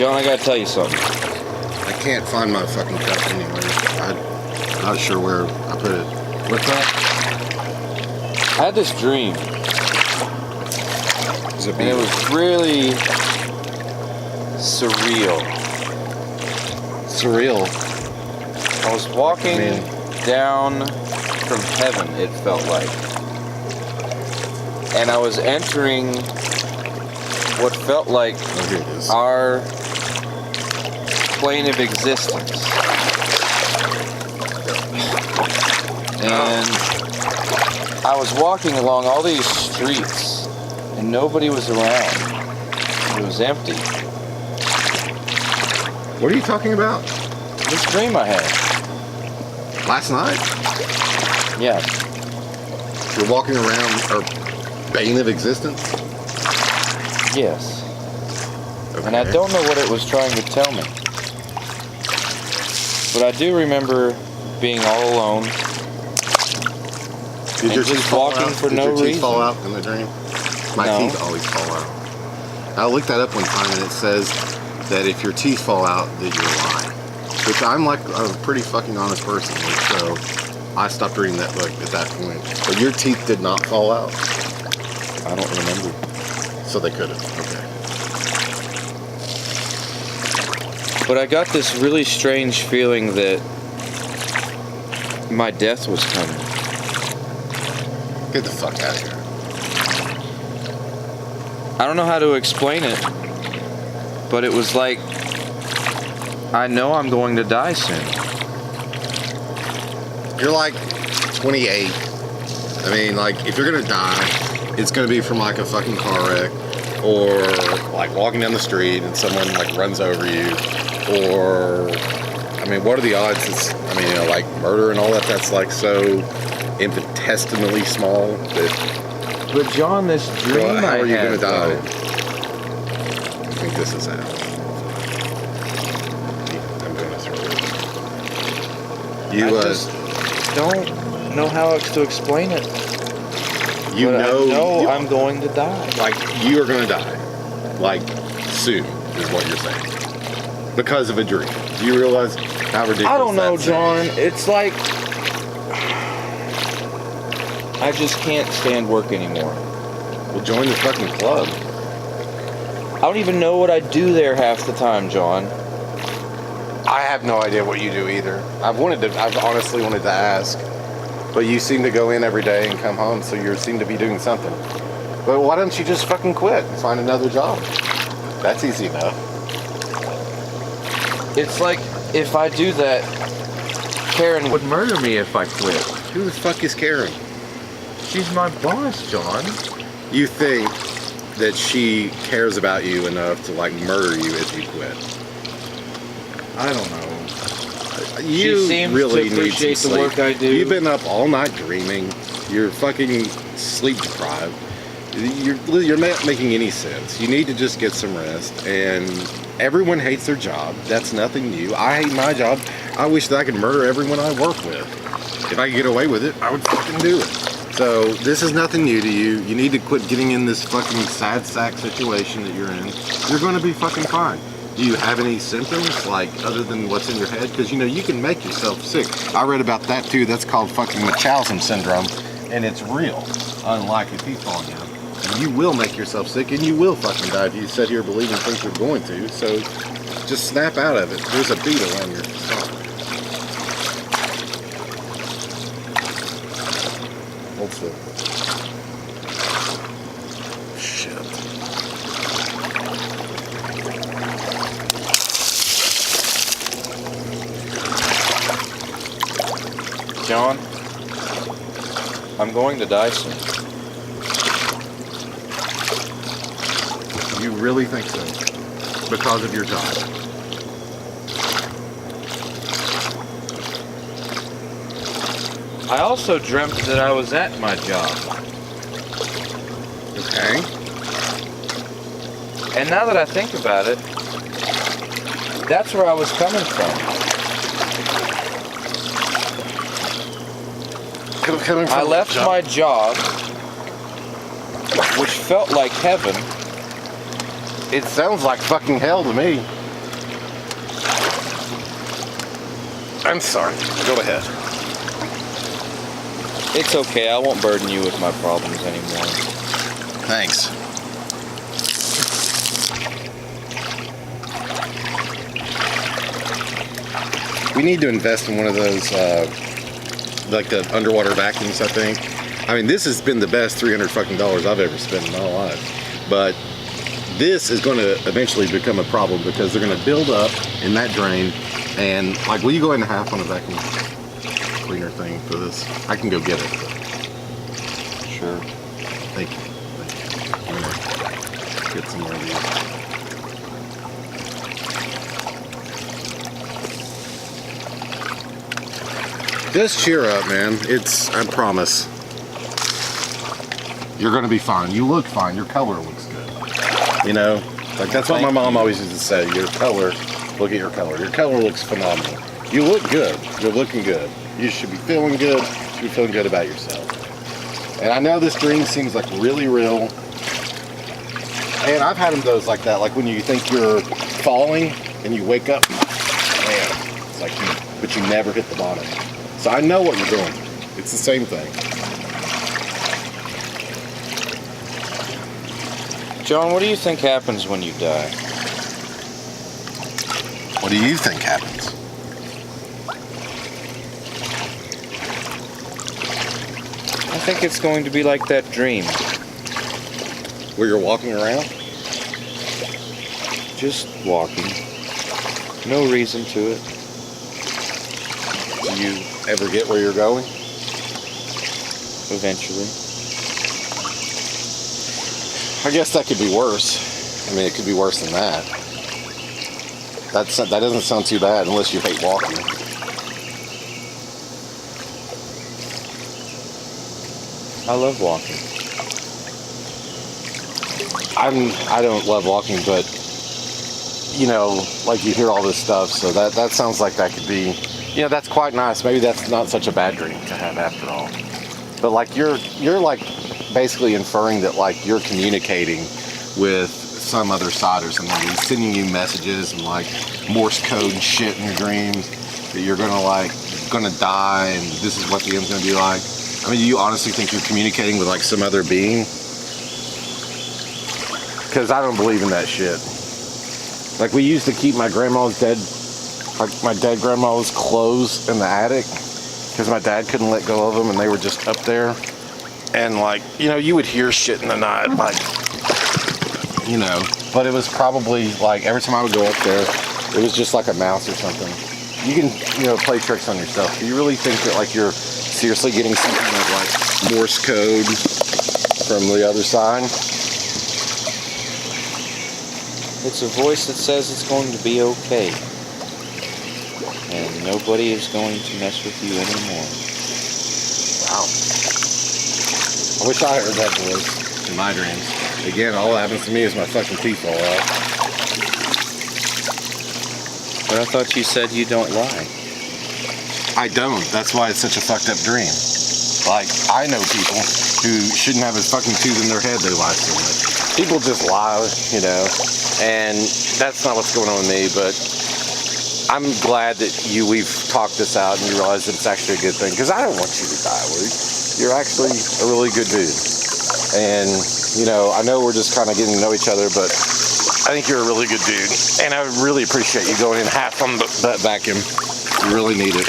John, I gotta tell you something. I can't find my fucking cup anywhere. I'm not sure where I put it. What's that? I had this dream. And it was really surreal. Surreal? I was walking down from heaven, it felt like. And I was entering what felt like our plane of existence. And I was walking along all these streets and nobody was around. It was empty. What are you talking about? This dream I had. Last night? Yeah. You're walking around our bane of existence? Yes. Okay. And I don't know what it was trying to tell me. But I do remember being all alone. Did your teeth fall out? For no reason. Did your teeth fall out in the dream? My No. teeth always fall out. I looked that up one time and it says that if your teeth fall out, that you're lying. Which I'm like a pretty fucking honest person, so I stopped reading that book at that point. But your teeth did not fall out? I don't remember. So they could have, okay. But I got this really strange feeling that my death was coming. Get the fuck out of here. I don't know how to explain it, but it was like, I know I'm going to die soon. You're like 28. I mean, like, if you're gonna die, it's gonna be from like a fucking car wreck, or like walking down the street and someone like runs over you, or, I mean, what are the odds? It's, I mean, you know, like murder and all that, that's like so infinitesimally small that. But John, this dream Well, how are you gonna die? though, I think this is how. I'm gonna throw it. You I just don't know how else to explain it. you But know, I know you- I'm going to die. like you are gonna die, like soon is what you're saying, because of a dream. Do you realize how ridiculous? I don't know, that John. sounds? It's like I just can't stand work anymore. Well, join the fucking club. I don't even know what I do there half the time, John. I have no idea what you do either. I've honestly wanted to ask, but you seem to go in every day and come home, so you seem to be doing something. But why don't you just fucking quit and find another job? That's easy enough. It's like if I do that, Karen would murder me if I quit. Who the fuck is Karen? She's my boss, John. You think that she cares about you enough to like murder you if you quit? I don't know. You She seems really to need appreciate some the sleep. work I do. You've been up all night dreaming. You're fucking sleep deprived. You're not making any sense. You need to just get some rest. And everyone hates their job. That's nothing new. I hate my job. I wish that I could murder everyone I work with. If I could get away with it, I would fucking do it. So this is nothing new to you. You need to quit getting in this fucking sad sack situation that you're in. You're going to be fucking fine. Do you have any symptoms, like, other than what's in your head? Because, you know, you can make yourself sick. I read about that, too. That's called fucking Munchausen syndrome, and it's real, unlike your teeth falling out. And you will make yourself sick, and you will fucking die if you sit here believing things you're going to. So just snap out of it. There's a beetle on your stomach. Hold still. Shit. John, I'm going to die soon. You really think so? Because of your job? I also dreamt that I was at my job. Okay. And now that I think about it, that's where I was coming from. I left my job, which felt like heaven. It sounds like fucking hell to me. I'm sorry. Go ahead. It's okay, I won't burden you with my problems anymore. Thanks. We need to invest in one of those, like the underwater vacuums, I think. I mean, this has been the best $300 fucking I've ever spent in my life. But this is going to eventually become a problem because they're going to build up in that drain. And, like, will you go in half on a vacuum cleaner thing for this? I can go get it. Sure. Thank you. I'm going to get some more of these. Just cheer up, man. I promise. You're gonna be fine. You look fine. Your color looks good. You know? Like, that's what my mom always used to say. Your color, look at your color. Your color looks phenomenal. You look good. You're looking good. You should be feeling good. You should be feeling good about yourself. And I know this dream seems like really real. And I've had those like that, like when you think you're falling and you wake up, man, it's like but you never hit the bottom. So I know what you're doing. It's the same thing. John, what do you think happens when you die? What do you think happens? I think it's going to be like that dream. Where you're walking around? Just walking. No reason to it. Do you ever get where you're going? Eventually. I guess that could be worse. I mean, it could be worse than that. That doesn't sound too bad unless you hate walking. I love walking. I don't love walking, but you know, like you hear all this stuff, so that sounds like that could be, you know, that's quite nice. Maybe that's not such a bad dream to have after all. But like you're like basically inferring that like you're communicating with some other side or something. He's sending you messages and like Morse code shit in your dreams that you're gonna die and this is what the end's gonna be like. I mean, do you honestly think you're communicating with like some other being? Because I don't believe in that shit. Like, we used to keep my grandma's my dead grandma's clothes in the attic because my dad couldn't let go of them and they were just up there. And like, you know, you would hear shit in the night, like, you know, but it was probably like every time I would go up there, it was just like a mouse or something. You can, you know, play tricks on yourself. Do you really think that like you're seriously getting some kind of like Morse code from the other side? It's a voice that says it's going to be okay. And nobody is going to mess with you anymore. Wow. I wish I heard that voice in my dreams. Again, all that happens to me is my fucking teeth fall out. But I thought you said you don't lie. I don't. That's why it's such a fucked up dream. Like, I know people who shouldn't have a fucking tooth in their head, they lie so much. People just lie, you know, and that's not what's going on with me, but I'm glad that we've talked this out and you realize that it's actually a good thing, because I don't want you to die, Luke. You're actually a really good dude. And, you know, I know we're just kind of getting to know each other, but I think you're a really good dude. And I really appreciate you going in half on that vacuum. You really need it.